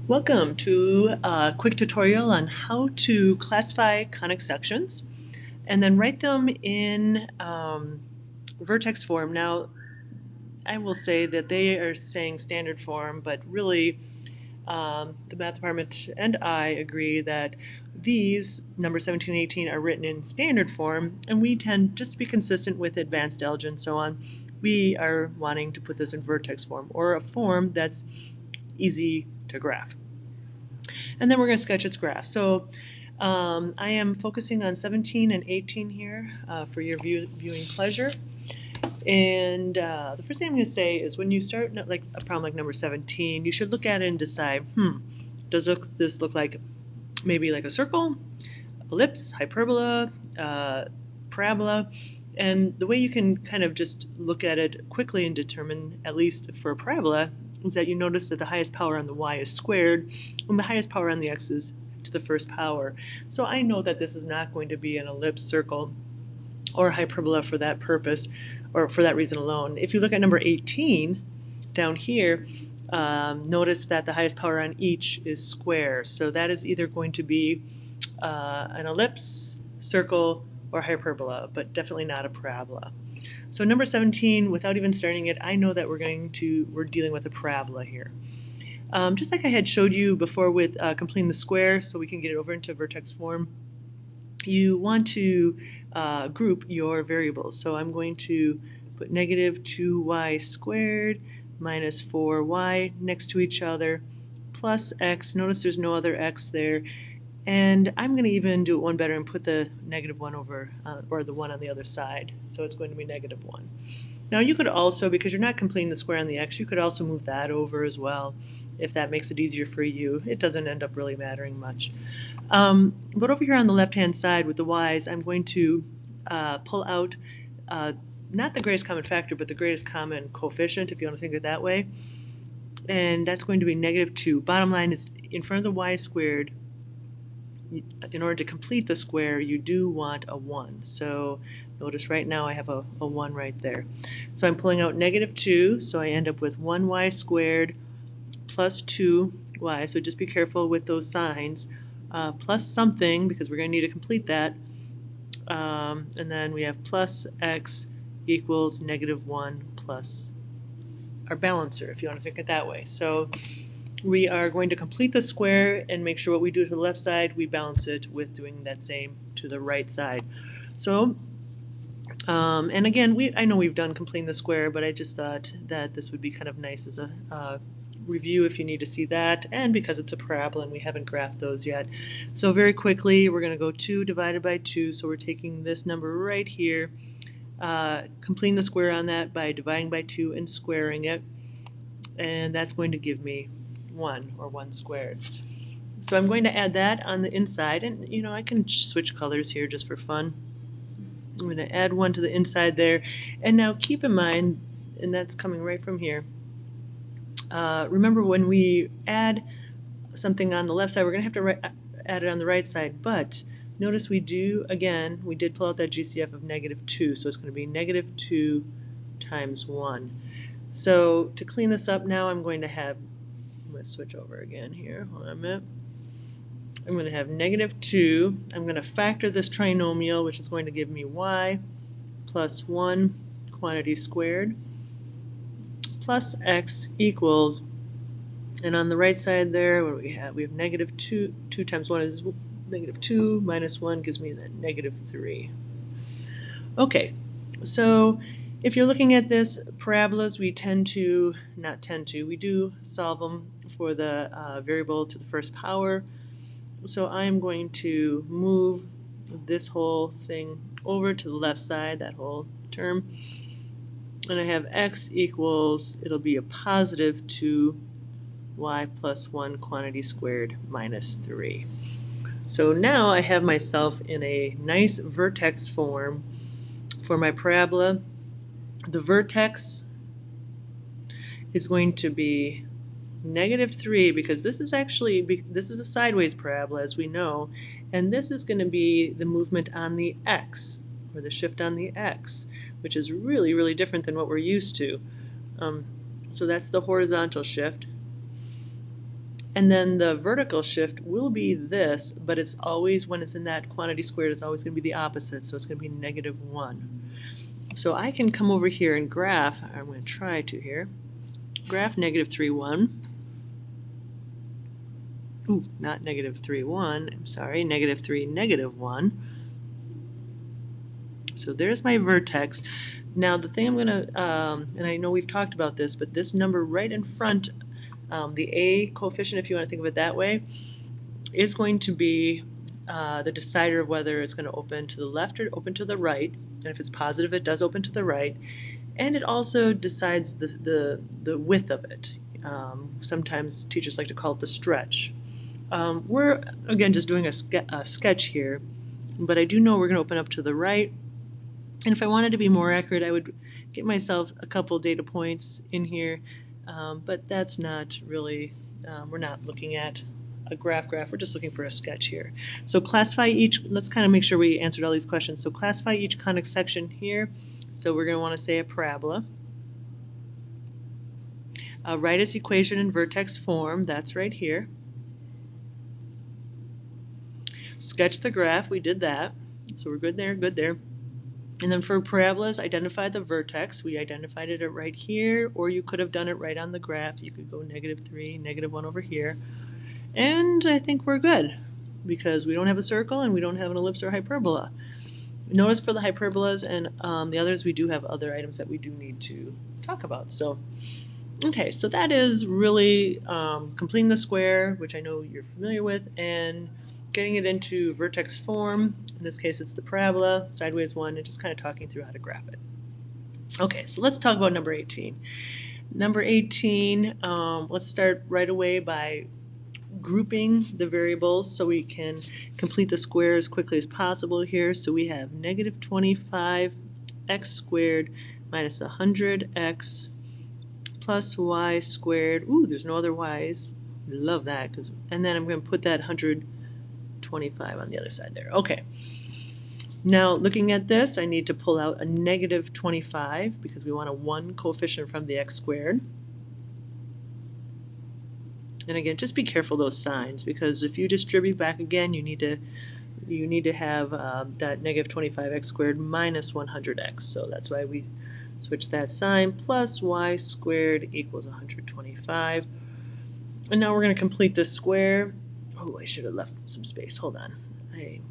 Welcome to a quick tutorial on how to classify conic sections and then write them in vertex form. Now, I will say that they are saying standard form, but really the math department and I agree that these, number 17 and 18, are written in standard form, and we tend, just to be consistent with advanced algebra and so on, we are wanting to put this in vertex form, or a form that's easy to graph. And then we're going to sketch its graph. So I am focusing on 17 and 18 here for your viewing pleasure. And the first thing I'm going to say is when you start like a problem like number 17, you should look at it and decide, does this look like maybe like a circle, ellipse, hyperbola, parabola? And the way you can kind of just look at it quickly and determine, at least for a parabola, is that you notice that the highest power on the y is squared, and the highest power on the x is to the first power. So I know that this is not going to be an ellipse, circle, or hyperbola for that purpose, or for that reason alone. If you look at number 18 down here, notice that the highest power on each is square. So that is either going to be an ellipse, circle, or hyperbola, but definitely not a parabola. So number 17, without even starting it, I know that we're dealing with a parabola here. Just like I had showed you before with completing the square, so we can get it over into vertex form, you want to group your variables. So I'm going to put negative 2y squared minus 4y next to each other plus x. Notice there's no other x there. And I'm going to even do it one better and put the negative 1 over, or the 1 on the other side. So it's going to be negative 1. Now you could also, because you're not completing the square on the x, you could also move that over as well if that makes it easier for you. It doesn't end up really mattering much. But over here on the left-hand side with the y's, I'm going to pull out not the greatest common factor, but the greatest common coefficient, if you want to think of it that way. And that's going to be negative 2. Bottom line is, in front of the y squared, in order to complete the square, you do want a 1. So notice right now I have a 1 right there. So I'm pulling out negative 2, so I end up with 1y squared plus 2y. So just be careful with those signs. Plus something, because we're going to need to complete that. And then we have plus x equals negative 1 plus our balancer, if you want to think it that way. So we are going to complete the square and make sure what we do to the left side, we balance it with doing that same to the right side. So, and again, I know we've done completing the square, but I just thought that this would be kind of nice as a review if you need to see that, and because it's a parabola and we haven't graphed those yet. So very quickly, we're going to go 2 divided by 2, so we're taking this number right here, completing the square on that by dividing by 2 and squaring it, and that's going to give me 1, or 1 squared. So I'm going to add that on the inside, and you know, I can switch colors here just for fun. I'm going to add 1 to the inside there, and now keep in mind, and that's coming right from here, remember when we add something on the left side, we're going to have to add it on the right side, but notice we did pull out that GCF of negative 2, so it's going to be negative 2 times 1. So to clean this up now, I'm going to switch over again here. Hold on a minute. I'm going to have negative 2. I'm going to factor this trinomial, which is going to give me y plus 1 quantity squared plus x equals, and on the right side there, what do we have? We have negative 2. 2 times 1 is negative 2, minus 1 gives me that negative 3. Okay, so if you're looking at this, parabolas, we do solve them for the variable to the first power. So I'm going to move this whole thing over to the left side, that whole term, and I have x equals, it'll be a positive 2y plus 1 quantity squared minus 3. So now I have myself in a nice vertex form for my parabola. The vertex is going to be negative 3, because this is a sideways parabola, as we know, and this is going to be the movement on the x, or the shift on the x, which is really, really different than what we're used to. So that's the horizontal shift. And then the vertical shift will be this, but it's always, when it's in that quantity squared, it's always going to be the opposite, so it's going to be -1. So I can come over here and graph, I'm going to try to here, graph -3, 1. Ooh, not -3, 1, I'm sorry, -3, -1. So there's my vertex. Now the thing I'm going to, and I know we've talked about this, but this number right in front, the A coefficient, if you want to think of it that way, is going to be the decider of whether it's going to open to the left or open to the right. And if it's positive, it does open to the right. And it also decides the width of it. Sometimes teachers like to call it the stretch. We're, again, just doing a sketch here, but I do know we're going to open up to the right. And if I wanted to be more accurate, I would get myself a couple data points in here, but that's not really, we're not looking at a graph, we're just looking for a sketch here. So classify each, let's kind of make sure we answered all these questions. So classify each conic section here. So we're going to want to say a parabola. Write its equation in vertex form, that's right here. Sketch the graph, we did that. So we're good there, good there. And then for parabolas, identify the vertex. We identified it right here, or you could have done it right on the graph. You could go -3, -1 over here. And I think we're good because we don't have a circle and we don't have an ellipse or hyperbola. Notice for the hyperbolas and the others, we do have other items that we do need to talk about. So, okay, so that is really completing the square, which I know you're familiar with, and getting it into vertex form. In this case, it's the parabola, sideways one, and just kind of talking through how to graph it. Okay, so let's talk about number 18. Number 18, let's start right away by grouping the variables so we can complete the square as quickly as possible here. So we have -25x squared minus 100x plus y squared. Ooh, there's no other y's. Love that. And then I'm going to put that 125 on the other side there. Okay. Now, looking at this, I need to pull out a -25 because we want a 1 coefficient from the x squared. And again, just be careful those signs, because if you distribute back again, you need to have that -25x squared minus 100x. So that's why we switch that sign. Plus y squared equals 125. And now we're going to complete this square. Oh, I should have left some space. Hold on.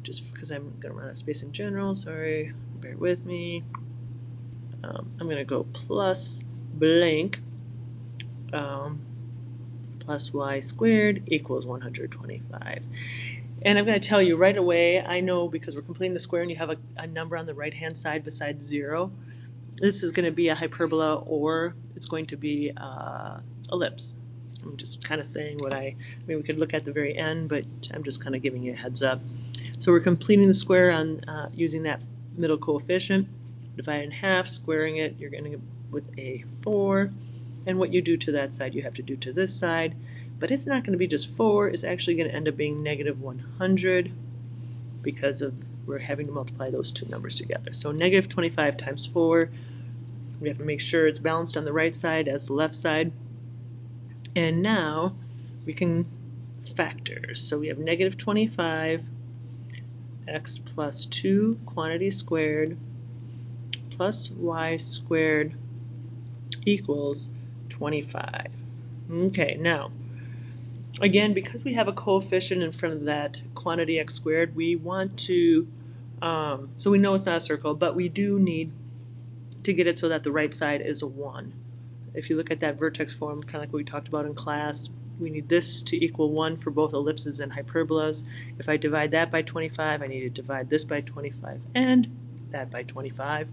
Just because I'm going to run out of space in general. Sorry. Bear with me. I'm going to go plus blank. Plus y squared equals 125. And I'm going to tell you right away, I know because we're completing the square and you have a number on the right hand side besides 0, this is going to be a hyperbola or it's going to be ellipse. I'm just kind of saying what I mean, we could look at the very end, but I'm just kind of giving you a heads up. So we're completing the square on using that middle coefficient. Divide in half, squaring it, you're going to get with a 4. And what you do to that side, you have to do to this side. But it's not going to be just 4. It's actually going to end up being -100 because we're having to multiply those two numbers together. So -25 times 4. We have to make sure it's balanced on the right side as the left side. And now we can factor. So we have -25 x plus 2 quantity squared plus y squared equals 25. Okay, now, again, because we have a coefficient in front of that quantity x squared, we want to, so we know it's not a circle, but we do need to get it so that the right side is a 1. If you look at that vertex form, kind of like what we talked about in class, we need this to equal 1 for both ellipses and hyperbolas. If I divide that by 25, I need to divide this by 25 and that by 25.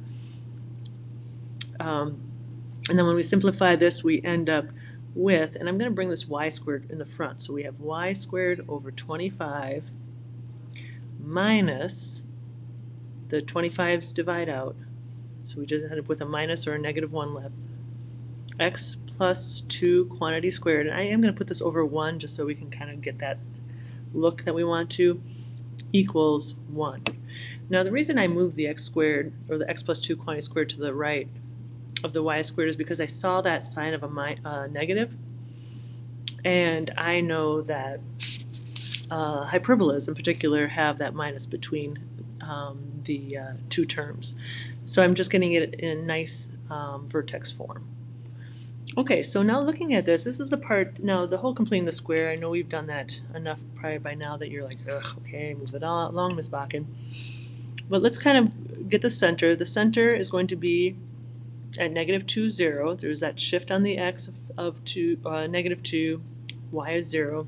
And then when we simplify this, we end up with, and I'm going to bring this y squared in the front. So we have y squared over 25 minus the 25's divide out. So we just end up with a minus or a -1 left. X plus 2 quantity squared. And I am going to put this over 1 just so we can kind of get that look that we want to, equals 1. Now the reason I moved the x squared, or the x plus 2 quantity squared, to the right of the y squared is because I saw that sign of a negative. And I know that hyperbolas in particular have that minus between the two terms. So I'm just getting it in a nice vertex form. Okay, so now looking at this is the part, now the whole completing the square, I know we've done that enough probably by now that you're like, ugh, okay, move it all along, Ms. Bakken. But let's kind of get the center. The center is going to be at negative 2, 0. There's that shift on the x of negative 2, y is 0.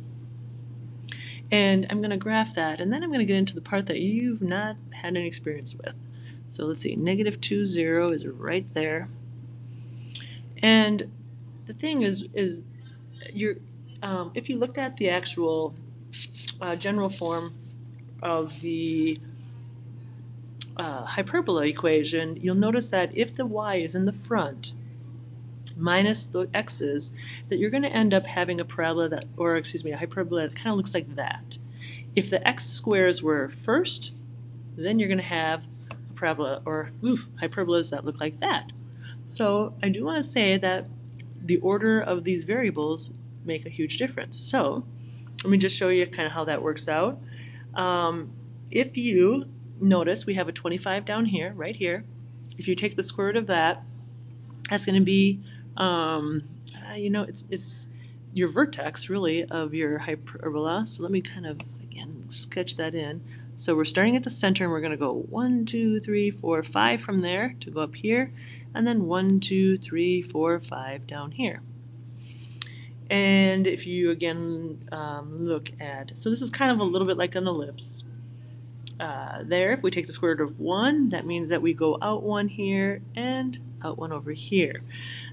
And I'm going to graph that, and then I'm going to get into the part that you've not had any experience with. So let's see, negative 2, 0 is right there. And the thing is you're, if you looked at the actual general form of the hyperbola equation, you'll notice that if the y is in the front minus the x's, that you're going to end up having a parabola that, or excuse me, a hyperbola that kind of looks like that. If the x squares were first, then you're going to have a parabola or hyperbolas that look like that. So I do want to say that the order of these variables make a huge difference. So let me just show you kind of how that works out. If you notice, we have a 25 down here, right here. If you take the square root of that, that's going to be, it's your vertex, really, of your hyperbola. So let me kind of, again, sketch that in. So we're starting at the center, and we're going to go 1, 2, 3, 4, 5 from there to go up here, and then 1, 2, 3, 4, 5 down here. And if you, again, look at, so this is kind of a little bit like an ellipse. There, if we take the square root of 1, that means that we go out 1 here and out 1 over here.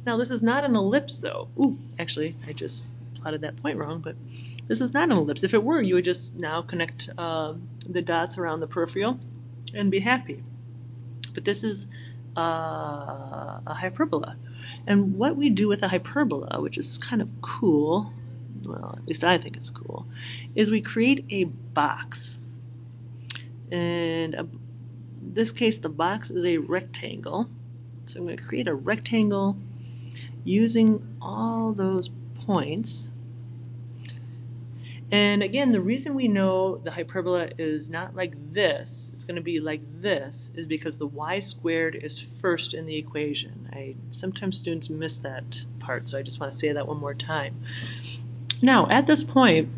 Now this is not an ellipse though. Ooh, actually I just plotted that point wrong, but this is not an ellipse. If it were, you would just now connect the dots around the peripheral and be happy. But this is a hyperbola. And what we do with a hyperbola, which is kind of cool, well, at least I think it's cool, is we create a box. And in this case, the box is a rectangle. So I'm going to create a rectangle using all those points. And again, the reason we know the hyperbola is not like this, it's going to be like this, is because the y squared is first in the equation. Sometimes students miss that part, so I just want to say that one more time. Now, at this point,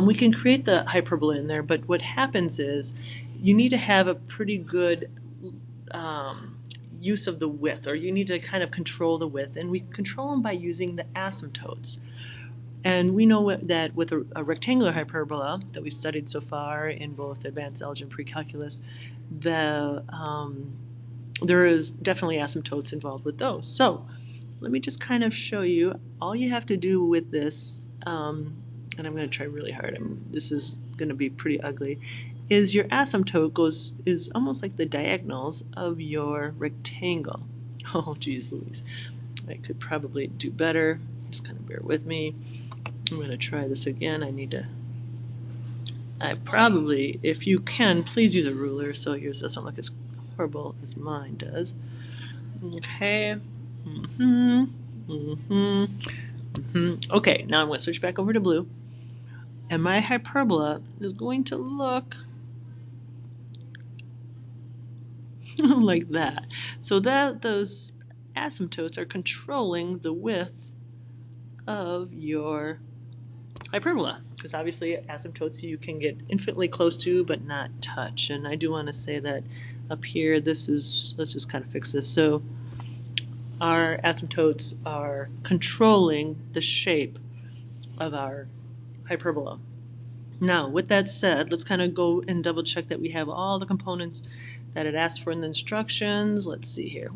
we can create the hyperbola in there, but what happens is you need to have a pretty good use of the width, or you need to kind of control the width, and we control them by using the asymptotes. And we know that with a rectangular hyperbola that we've studied so far in both advanced algebra and pre-calculus, there is definitely asymptotes involved with those. So let me just kind of show you. All you have to do with this, and I'm going to try really hard, this is going to be pretty ugly, is your asymptote is almost like the diagonals of your rectangle. Oh geez Louise, I could probably do better, just kind of bear with me. I'm going to try this again. If you can, please use a ruler so yours doesn't look as horrible as mine does. Okay. Okay, now I'm going to switch back over to blue. And my hyperbola is going to look like that. So those asymptotes are controlling the width of your hyperbola, because obviously asymptotes you can get infinitely close to but not touch. And I do want to say that up here, let's just kind of fix this. So our asymptotes are controlling the shape of our hyperbola. Now, with that said, let's kind of go and double check that we have all the components that it asked for in the instructions. Let's see here.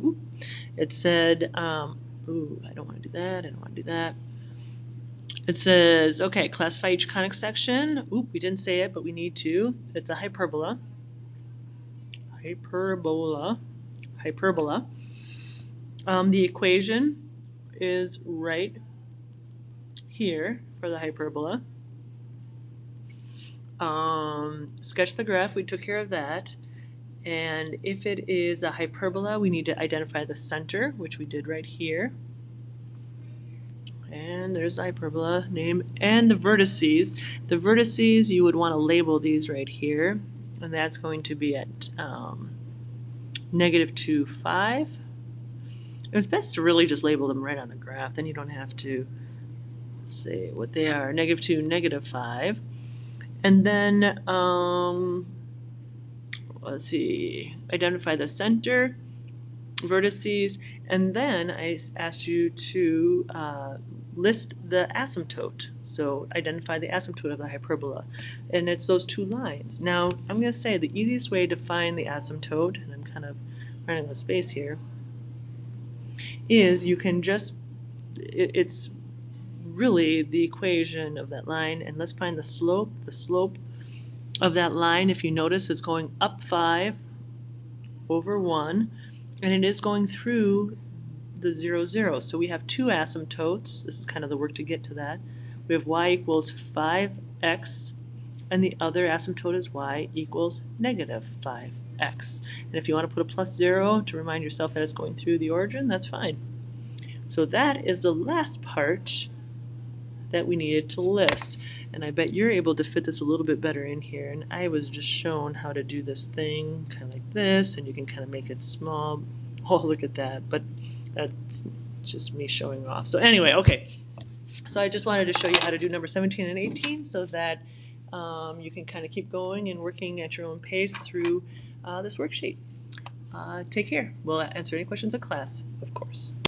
It said, I don't want to do that, I don't want to do that. It says, okay, classify each conic section. We didn't say it, but we need to. It's a hyperbola. Hyperbola. The equation is right here for the hyperbola. Sketch the graph, we took care of that. And if it is a hyperbola, we need to identify the center, which we did right here. And there's the hyperbola name and the vertices. The vertices, you would want to label these right here, and that's going to be at -2, 5. It's best to really just label them right on the graph, then you don't have to say what they are. -2, -5. And then, let's see, identify the center, vertices, and then I asked you to list the asymptote. So identify the asymptote of the hyperbola, and it's those two lines. Now I'm going to say the easiest way to find the asymptote, and I'm kind of running out of space here, is you can just, it's really the equation of that line, and let's find the slope. The slope of that line, if you notice, it's going up 5 over 1, and it is going through the 0, 0. So we have two asymptotes. This is kind of the work to get to that. We have y equals 5x, and the other asymptote is y equals -5x. And if you want to put a +0 to remind yourself that it's going through the origin, that's fine. So that is the last part that we needed to list. And I bet you're able to fit this a little bit better in here. And I was just shown how to do this thing kind of like this, and you can kind of make it small. Oh, look at that. But that's just me showing off. So anyway, okay. So I just wanted to show you how to do number 17 and 18 so that you can kind of keep going and working at your own pace through this worksheet. Take care. We'll answer any questions in class, of course.